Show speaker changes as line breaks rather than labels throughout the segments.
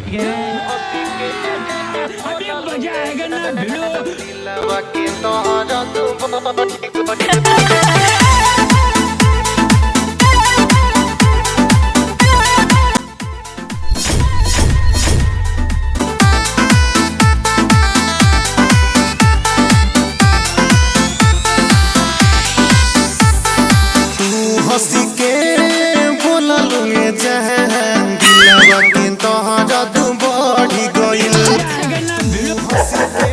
अभी मजा आएगा ना भिड़ो।
हंसी के बोललुए जहां दिलवा के तोहरा तू बढ़ी गइल। हंसी के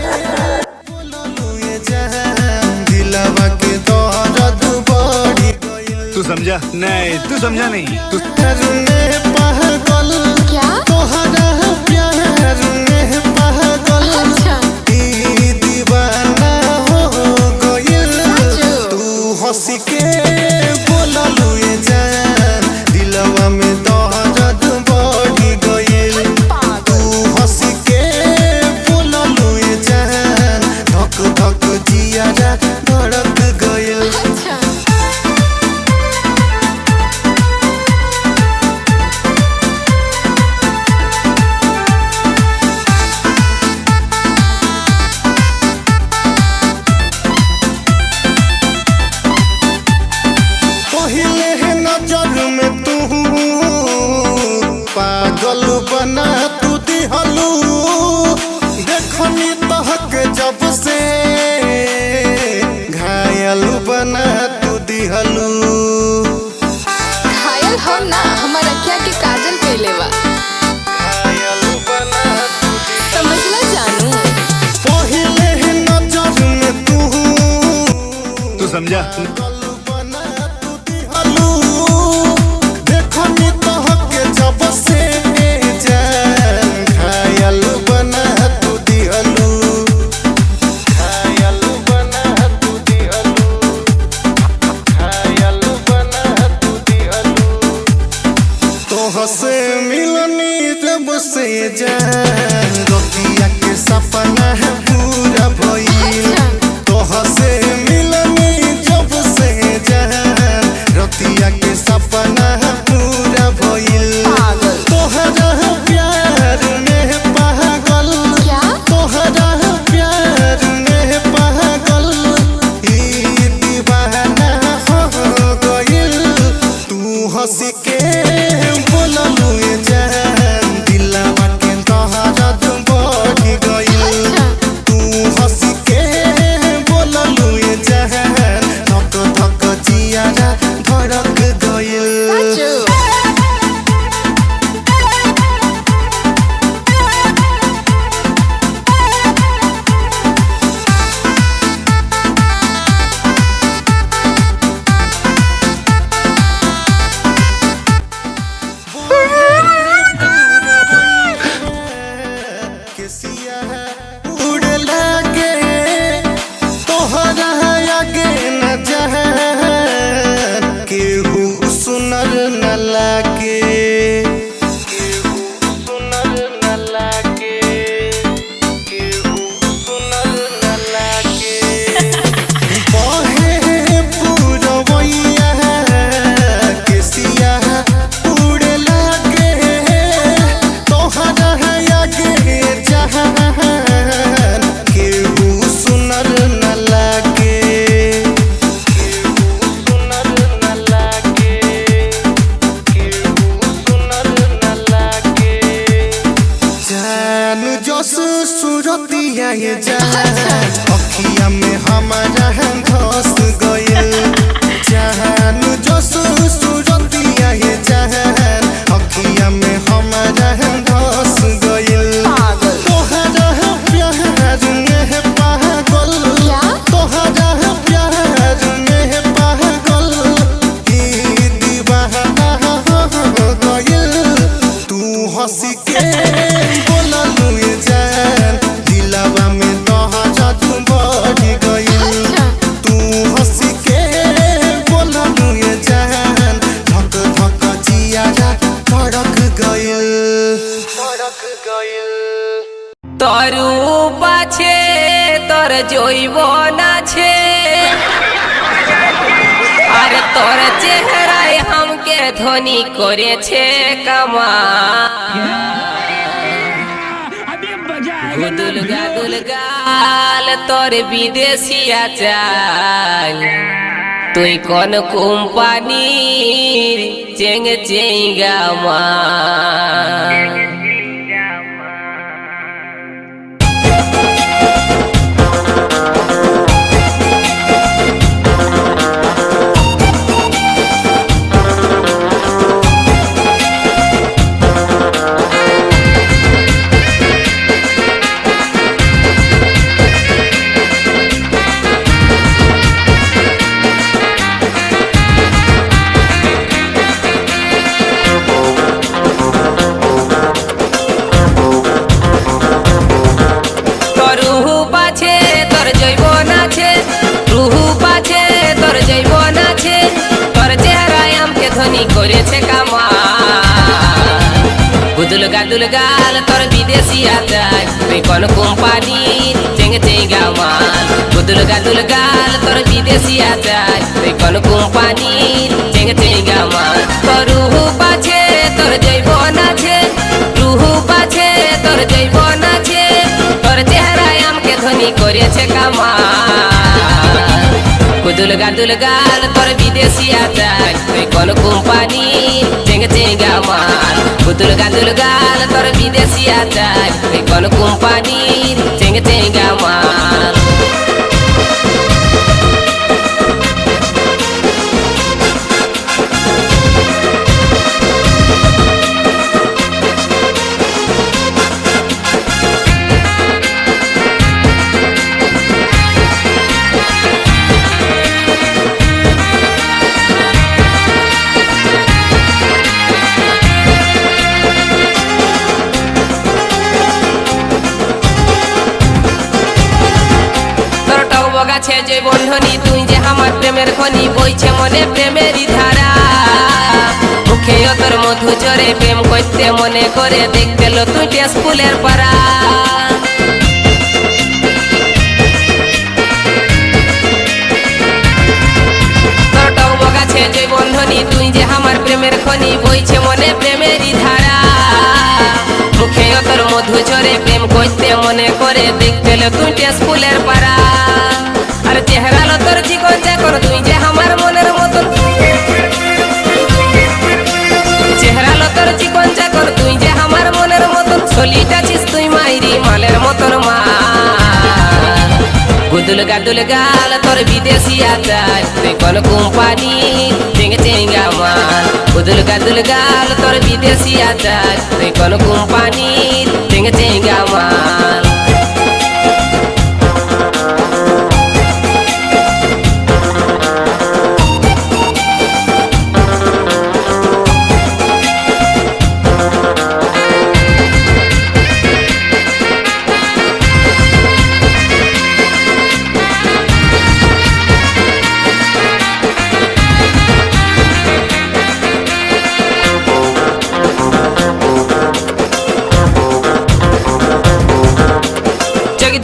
बोललुए जहां दिलवा के तोहरा तू बढ़ी गइल।
तू समझा नहीं, तू समझा नहीं तू
में पागल
क्या?
तोहरा प्यार में पागल ई दीवाना हो गइल। तू हंसी के बोललुए जान दिलवा में दर्द बढ़ी गइल। तू हंसी के बोललुए जान धक धक जियारा धड़क गइल। पहिले नजर में तू पागल बना तू दिहलू। देखनी तहक जब से घायल बना तू दिहलू।
घायल हो ना हमारा क्या के काजल पहले बा
घायल बना तू
समझला जानू।
पहिले नजर में तू
तू समझा
पागल बना तू दिहलू। देखनी तहक जब से जान घायल बना तू दिहलू। घायल बना तू दिहलू। घायल बना तू दिहलू। तोहसे मिलनी जब से जान रोतिया के सपना है पूरा भइल। तोहसे मिलनी जब से जान रोतिया के सपना है पूरा भइल। तोहरा प्यार में पागल
क्या?
तोहरा प्यार में पागल ई दीवाना हो गइल। तू हंसी के बोललुए जान दिलवा के तोहरा तू बढ़ी गइल। तू हंसी के बोललुए जान धक धक जियारा धड़क गइल। केसिया उड़े लागे तोहरा आगे न जहान केहू सुनर न लागे। केहू सुनर न लागे। केहू सुनर न लागे। बहे पुरवैया केसिया उड़े लागे तोहरा आगे जहान केहू सुनर न लागे। केहू सुनर न लागे। केहू सुनर न लागे। जान जस सुरतिया ये जान अखिया में हमारा धस गइल। जान जस सुरतिया ये जान अखिया में हमारा धस गइल। तोहरा प्यार में पागल
क्या?
तोहरा प्यार में पागल ई दीवाना हो गइल। तू हंसी के बोललुए जान दिलवा में तोहरा तू बढ़ी गइल। तू हंसी के बोललुए जान धक धक जियारा धड़क गइल। धड़क गइल।
তরু পাছে তোর জৈব নাছে আর তোর চেহারায় হামকে ধনী করেছে কামা গুদুল গাদুল গাল তোর বিদেশিয়া চাল তুই কোন কোম্পানির চেং চেঙ্গা মাল করেছে কামাল গুদুল গাদুল গাল তোর বিদেশিয়া চাল তুই কোন কোম্পানির চেঙ্গে চেঙ্গা মাল গুদুল গাদুল গাল তোর বিদেশিয়া চাল তুই কোন কোম্পানির চেঙ্গে চেঙ্গা মাল তোর রুহু পাছে তোর জৈবন আছে রুহু পাছে তোর জৈবন আছে তোর চেহারায় আমকে ধনী করেছে কামাল গুদুল গাদুল গাল তোর বিদেশিয়া চাল তুই কোন কোম্পানি চেঙ্গে চেঙ্গা মাল গুদুল গাদুল গাল তোর বিদেশিয়া চাল তুই কোন কোম্পানি চেঙ্গে চেঙ্গা মাল গাছে যে বন্ধনী তুই যে আমার প্রেমের খনি বইছে মনে প্রেমেরই ধারা মুখে তোর মধু চরে প্রেম করতে মনে করে দেখতে লো তুই টেস্কুলের পারা তোর টক গাছে যে বন্ধনী তুই যে আমার প্রেমের খনি বইছে মনে প্রেমেরই ধারা মুখে তোর মধু চরে প্রেম করতে মনে করে দেখতে লো তুই টেস্কুলের পারা আর চেহারা লো তোর জীবন চাকর তুই যে আমার মনের মতন চেহারা লো তোর জীবন চাকর তুই যে আমার মনের মতন ছলিটা ছিস তুই মাইরি মালের মতন মা গুদুল গাদুল গাল তোর বিদেশিয়া চাল তুই কোন কোম্পানি চেঙ্গে চেঙ্গা মাল গুদুল গাদুল গাল তোর বিদেশিয়া চাল তুই কোন কোম্পানি চেঙ্গে চেঙ্গা মাল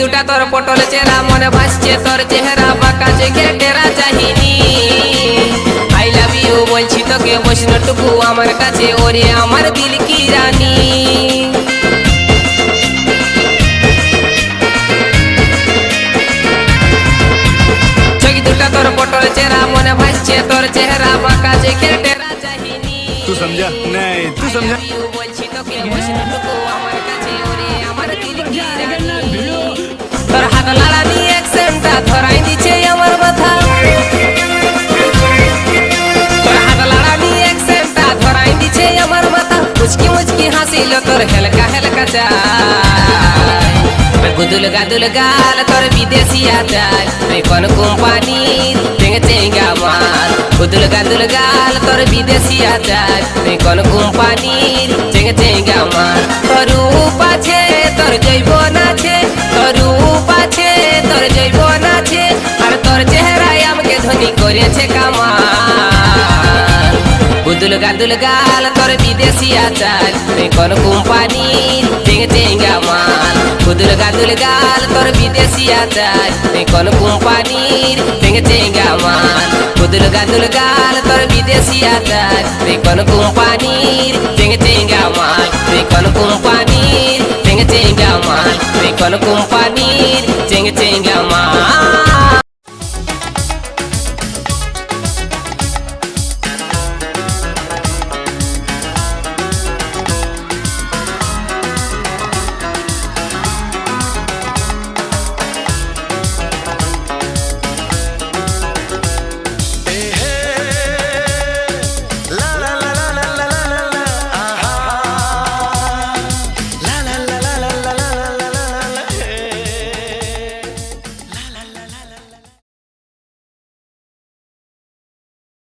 দুটা তোর পটল চেরা মনে ভাসছে তোর চেহারা বাঁকা চোখে টেরা চাহিনি আই লাভ ইউ বলছি তোকে বৈষ্ণটুকু আমার কাছে ওরে আমার দিল কি রানী চোখ দুটা তোর পটল চেরা মনে ভাসছে তোর চেহারা বাঁকা চোখে টেরা চাহিনি
तू समझा नहीं तू समझा
বলছি তোকে বৈষ্ণটুকু আমার কাছে ওরে আমার দিল কি রানী তোর হাত লালা নিয়ে অ্যাকসেন্টটা ধরাই দিচ্ছে আমার মাথা তোর হাত লালা নিয়ে অ্যাকসেন্টটা ধরাই দিচ্ছে আমার মাথা মুচকি মুচকি হাসিল তোর হেলকা হেলকা চাই গুদুল গাদুল গাল তোর বিদেশিয়া চাল তুই কোন কোম্পানি চেঙ্গে চেঙ্গা মাল গুদুল গাদুল গাল তোর বিদেশিয়া চাল তুই কোন কোম্পানি চেঙ্গে চেঙ্গা মাল তোর রূপ আছে তোর জৈবন আছে তোর রূপ আছে তোর জৈবন আছে আর তোর চেহারায় আমাকে ধনী করেছে কামাল গুদুল গাদুল গাল তোর বিদেশিয়া চাল তুই কোন কোম্পানি চেঙ্গে চেঙ্গা মাল গুদুল গাদুল গাল তোর বিদেশিয়া চাল তুই কোন কোম্পানি চেঙ্গে চেঙ্গা মাল গুদুল গাদুল গাল তোর বিদেশিয়া চাল তুই কোন কোম্পানি চেঙ্গে চেঙ্গা মাল তুই কোন কোম্পানি চেঙ্গে চেঙ্গা মাল তুই কোন কোম্পানির চেঙ্গে চেঙ্গা মাল